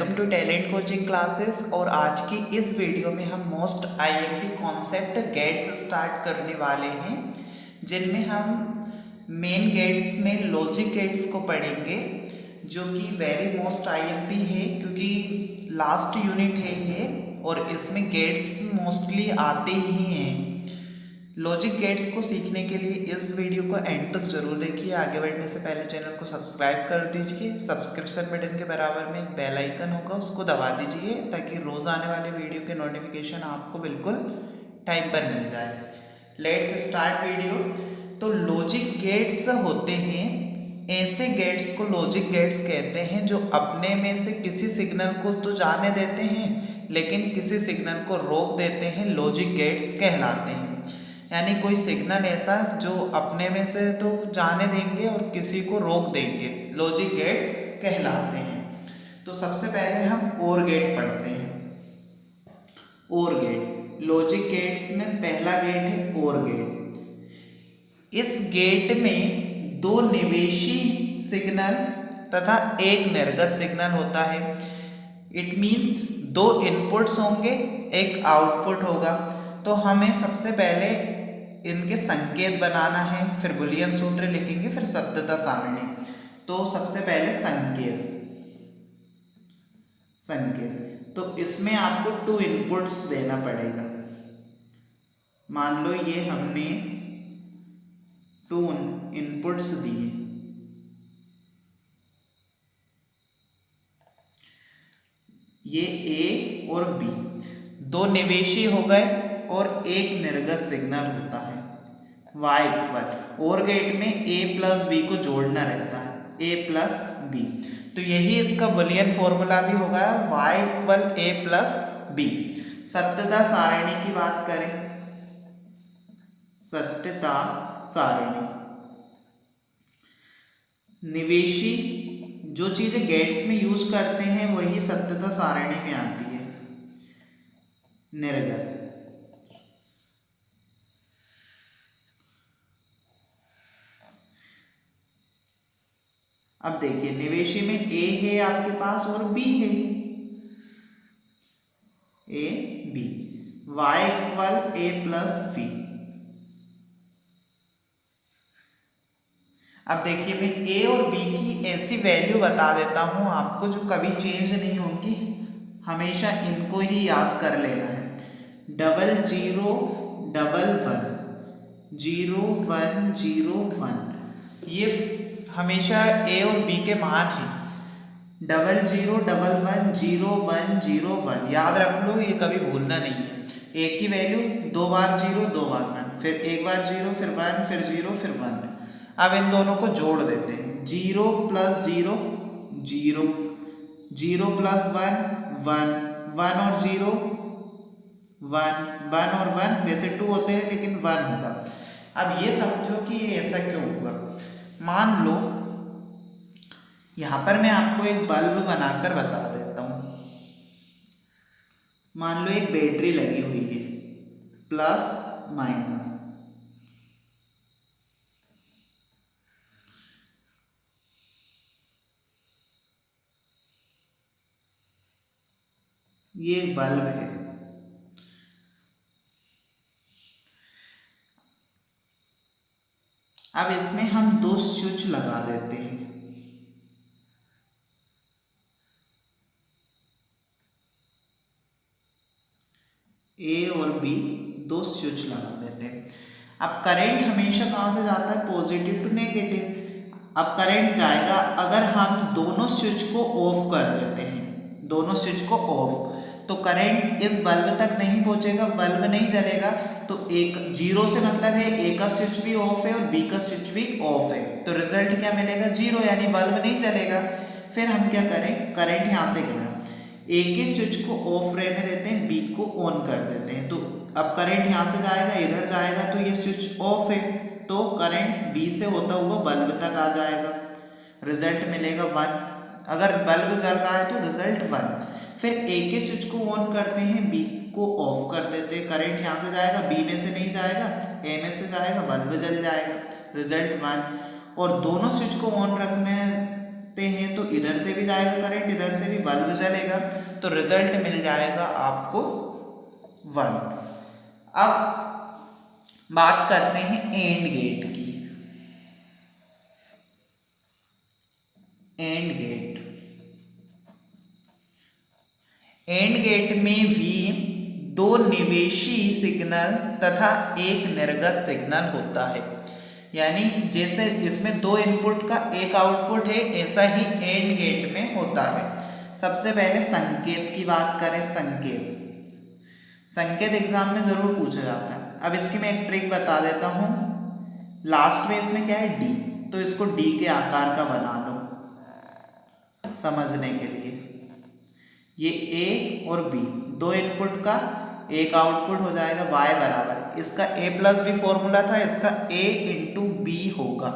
Welcome to talent coaching classes. और आज की इस वीडियो में हम most IMP concept gates start करने वाले हैं, जिनमें हम मेन गेट्स में लॉजिक गेट्स को पढ़ेंगे, जो कि वेरी मोस्ट आईएमपी है क्योंकि लास्ट यूनिट है ये और इसमें गेट्स मोस्टली आते ही हैं। लॉजिक गेट्स को सीखने के लिए इस वीडियो को एंड तक जरूर देखिए। आगे बढ़ने से पहले चैनल को सब्सक्राइब कर दीजिए। सब्सक्रिप्शन बटन के बराबर में एक बेल आइकन होगा, उसको दबा दीजिए ताकि रोज आने वाले वीडियो के नोटिफिकेशन आपको बिल्कुल टाइम पर मिल जाए। Let's start video. तो लॉजिक गेट्स होते हैं, ऐसे गेट्स को लॉजिक गेट्स कहते हैं जो अपने में से किसी सिग्नल को तो जाने देते हैं लेकिन किसी सिग्नल को रोक देते हैं, लॉजिक गेट्स कहलाते हैं। यानी कोई सिग्नल ऐसा जो अपने में से तो जाने देंगे और किसी को रोक देंगे, लॉजिक गेट्स कहलाते हैं। तो सबसे पहले हम ओर गेट पढ़ते हैं। ओर गेट, लॉजिक गेट्स में पहला गेट है ओर गेट। इस गेट में दो निवेशी सिग्नल तथा एक निर्गत सिग्नल होता है। इट मीन्स दो इनपुट्स होंगे, एक आउटपुट होगा। तो हमें सबसे पहले इनके संकेत बनाना है, फिर बुलियन सूत्र लिखेंगे, फिर सत्यता सारणी। तो सबसे पहले संकेत तो इसमें आपको 2 इनपुट्स देना पड़ेगा। मान लो ये हमने 2 इनपुट्स दिए, ये ए और बी, दो निवेशी हो गए और एक निर्गत सिग्नल होता है y इक्वल। और गेट में a प्लस बी को जोड़ना रहता है, a प्लस बी। तो यही इसका बुलियन फॉर्मूला भी होगा, y equal a plus B. सत्यता सारणी की बात करें, सत्यता सारणी निवेशी जो चीजें गेट्स में यूज करते हैं वही सत्यता सारणी में आती है। निर्गत, अब देखिए निवेशी में a है आपके पास और b है, a b, y equal a plus B. अब देखिए मैं a और b की ऐसी वैल्यू बता देता हूं आपको जो कभी चेंज नहीं होगी, हमेशा इनको ही याद कर लेना है। 00 11 0 1 0 1, ये हमेशा a और b के मान हैं। 00 11 0 1 0 1 याद रख लो, ये कभी भूलना नहीं है। एक की वैल्यू 2 बार 0 2 बार 1, फिर एक बार 0 फिर 1 फिर 0 फिर 1। अब इन दोनों को जोड़ देते हैं, 0 प्लस 0 0, 0 प्लस 1 1, 1 और 0 1, 1 और 1 वैसे 2 होते हैं लेकिन 1 होगा। अब ये समझो कि ये ऐसा क्यों होगा। मान लो यहां पर मैं आपको एक बल्ब बनाकर बता देता हूं। मान लो एक बैटरी लगी हुई है, प्लस माइनस, ये एक बल्ब है। अब इसमें हम 2 स्विच लगा देते हैं। ए और बी 2 स्विच लगा देते हैं। अब करंट हमेशा कहां से जाता है, पॉजिटिव टू नेगेटिव। अब करंट जाएगा, अगर हम दोनों स्विच को ऑफ कर देते हैं, दोनों स्विच को ऑफ, तो करंट इस बल्ब तक नहीं पहुंचेगा, बल्ब नहीं जलेगा। तो एक 0 से मतलब है ए का स्विच भी ऑफ है और बी का स्विच भी ऑफ है, तो रिजल्ट क्या मिलेगा, 0, यानी बल्ब नहीं जलेगा। फिर हम क्या करें, करंट यहां से गया, ए के स्विच को ऑफ रहने देते हैं, बी को ऑन कर देते हैं। तो अब करंट यहां से जाएगा, इधर जाएगा, तो ये स्विच ऑफ है, तो करंट बी से होता हुआ बल्ब तक आ जाएगा, रिजल्ट मिलेगा 1। अगर बल्ब जल रहा है तो रिजल्ट 1। फिर ए के स्विच को ऑन करते हैं, बी को ऑफ कर देते हैं, करंट यहाँ से जाएगा, बी में से नहीं जाएगा, ए में से जाएगा, बल्ब जल जाएगा, रिजल्ट 1। और दोनों स्विच को ऑन रखने देखते हैं तो इधर से भी जाएगा करंट, इधर से भी, बल्ब जलेगा, तो रिजल्ट मिल जाएगा आपको 1। अब बात करते हैं एंड गेट की। एंड गेट में भी 2 निवेशी सिग्नल तथा एक निर्गत सिग्नल होता है। यानी जैसे इसमें 2 इनपुट का एक आउटपुट है, ऐसा ही एंड गेट में होता है। सबसे पहले संकेत की बात करें। संकेत एग्जाम में जरूर पूछा जाता है। अब इसकी मैं एक ट्रिक बता देता हूँ। लास्ट में इसमें क्या है, डी, तो इसको डी के आकार का बना लो समझने के लिए। ये ए और बी 2 इनपुट का एक आउटपुट हो जाएगा, y बराबर, इसका a+b फॉर्मूला था, इसका a इंटू बी होगा,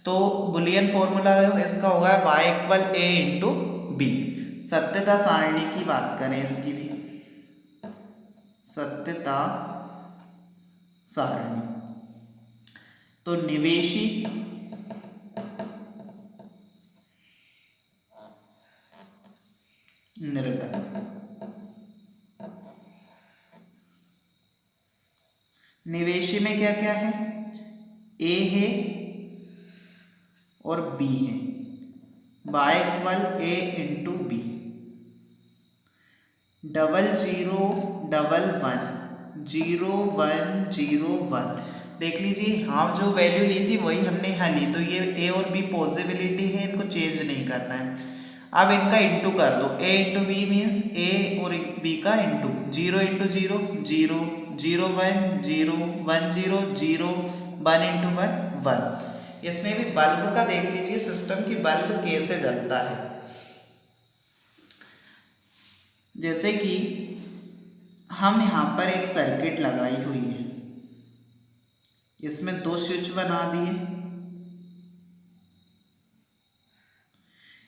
तो बुलियन फॉर्मूला इसका होगा y equal a into B. सत्यता सारणी की बात करें, इसकी भी सत्यता सारणी, तो निवेशी निर्गत, निवेशी में क्या क्या है, ए है और बी है, y equal a into b, 0011 0101। देख लीजिए, हाँ जो वैल्यू ली थी वही हमने यहाँ ली, तो ये a और b पॉसिबिलिटी है, इनको चेंज नहीं करना है। अब इनका इंटू कर दो, a into b means a और b का इंटू, 0 इंटू 0 0, 0 1 0 1 0 0, 1 इंटू 1 1। इसमें भी बल्ब का देख लीजिए सिस्टम की बल्ब कैसे जलता है। जैसे कि हम यहाँ पर एक सर्किट लगाई हुई है, इसमें 2 स्विच बना दिए,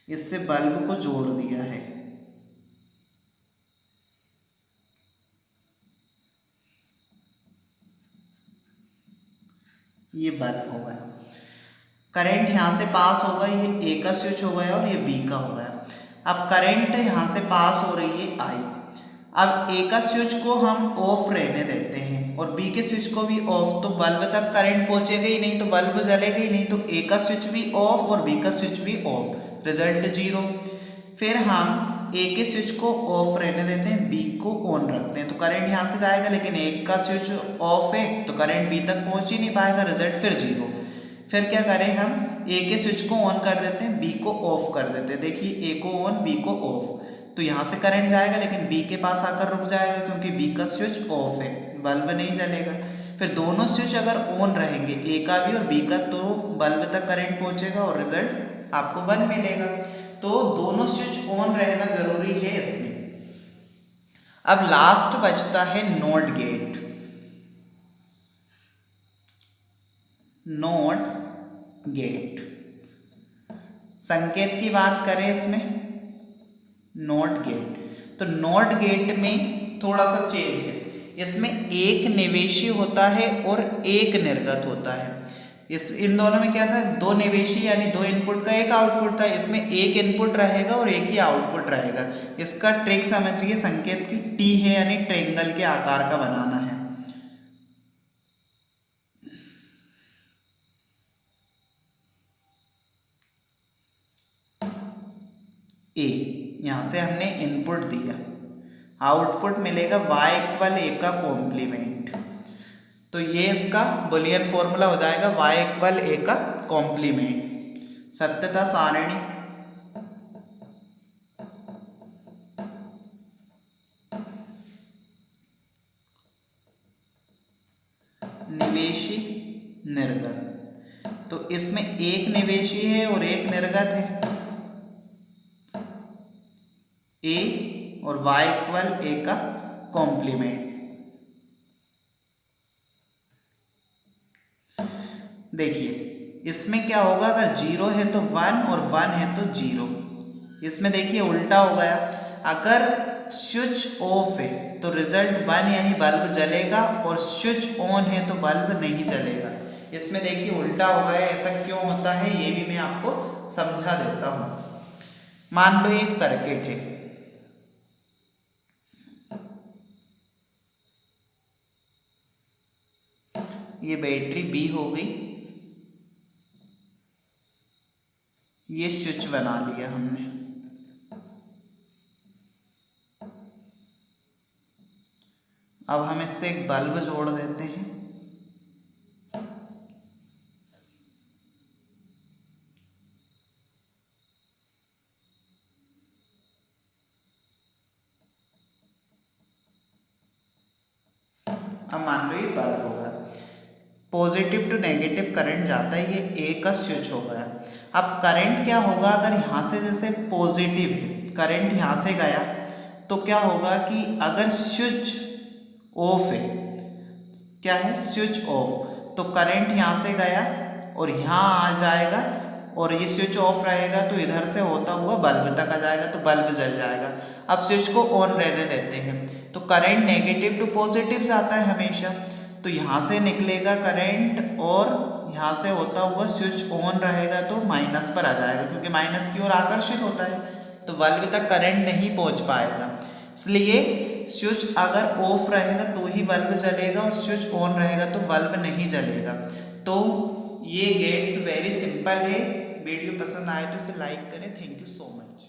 इससे बल्ब को जोड़ दिया है। ये बल्ब हो गया, करंट यहाँ से पास होगा, ये ए का स्विच हो गया और ये बी का हो गया। अब करंट यहाँ से पास हो रही है आई, अब ए का स्विच को हम ऑफ रहने देते हैं और बी के स्विच को भी ऑफ, तो बल्ब तक करंट पहुंचेगा ही नहीं, तो बल्ब जलेगा ही नहीं, तो ए का स्विच भी ऑफ और बी का स्विच भी ऑफ, रिजल्ट 0। फिर हम ए के स्विच को ऑफ रहने देते हैं, बी को ऑन रखते हैं, तो करंट यहाँ से जाएगा, लेकिन ए का स्विच ऑफ है तो करंट बी तक पहुंच ही नहीं पाएगा, रिजल्ट फिर 0। फिर क्या करें, हम ए के स्विच को ऑन कर देते हैं, बी को ऑफ कर देते हैं। देखिए, ए को ऑन बी को ऑफ, तो यहाँ से करंट जाएगा लेकिन बी के पास आकर रुक जाएगा, क्योंकि बी का स्विच ऑफ है, बल्ब नहीं जलेगा। फिर दोनों स्विच अगर ऑन रहेंगे, ए का भी और बी का, तो बल्ब तक करंट पहुंचेगा और रिजल्ट आपको 1 मिलेगा। तो दोनों स्विच ऑन रहना जरूरी है इसमें। अब लास्ट बचता है नॉट गेट। नॉट गेट, संकेत की बात करें इसमें, नॉट गेट, तो नॉट गेट में थोड़ा सा चेंज है। इसमें एक निवेशी होता है और एक निर्गत होता है। इन दोनों में क्या था, 2 निवेशी यानी 2 इनपुट का एक आउटपुट था, इसमें एक इनपुट रहेगा और एक ही आउटपुट रहेगा। इसका ट्रिक समझिए, संकेत की टी है यानी ट्रायंगल के आकार का बनाना है। ए, यहां से हमने इनपुट दिया, आउटपुट मिलेगा y इक्वल ए का कॉम्प्लीमेंट, तो ये इसका बुलियन फॉर्मूला हो जाएगा y इक्वल ए का कॉम्प्लीमेंट। सत्यता सारणी, निवेशी निर्गत, तो इसमें एक निवेशी है और एक निर्गत है, ए और y इक्वल ए का कॉम्प्लीमेंट। देखिए, इसमें क्या होगा, अगर 0 है तो 1 और 1 है तो 0। इसमें देखिए उल्टा हो गया, अगर स्विच ऑफ है तो रिजल्ट 1 यानी बल्ब जलेगा, और स्विच ऑन है तो बल्ब नहीं जलेगा। इसमें देखिए उल्टा हो गया, ऐसा क्यों होता है ये भी मैं आपको समझा देता हूँ। मान लो एक सर्किट है, ये बैटरी B हो गई, ये स्विच बना लिया हमने। अब हम इससे एक बल्ब जोड़ देते हैं। अब मान लो ये बल्ब होगा, पॉजिटिव टू नेगेटिव करंट जाता है, ये A का स्विच हो गया। अब करंट क्या होगा, अगर यहाँ से जैसे पॉजिटिव है, करंट यहाँ से गया तो क्या होगा कि अगर स्विच ऑफ है, क्या है, स्विच ऑफ, तो करंट यहाँ से गया और यहाँ आ जाएगा और ये स्विच ऑफ रहेगा तो इधर से होता हुआ बल्ब तक आ जाएगा, तो बल्ब जल जाएगा। अब स्विच को ऑन रहने देते हैं, तो करंट नेगेटिव टू पॉजिटिव जाता है हमेशा, तो यहाँ से निकलेगा करंट और यहाँ से होता हुआ स्विच ऑन रहेगा तो माइनस पर आ जाएगा, क्योंकि माइनस की ओर आकर्षित होता है, तो बल्ब तक करंट नहीं पहुँच पाएगा। इसलिए स्विच अगर ऑफ रहेगा तो ही बल्ब जलेगा और स्विच ऑन रहेगा तो बल्ब नहीं जलेगा। तो ये गेट्स वेरी सिंपल है। वीडियो पसंद आए तो इसे लाइक करें। Thank you so much.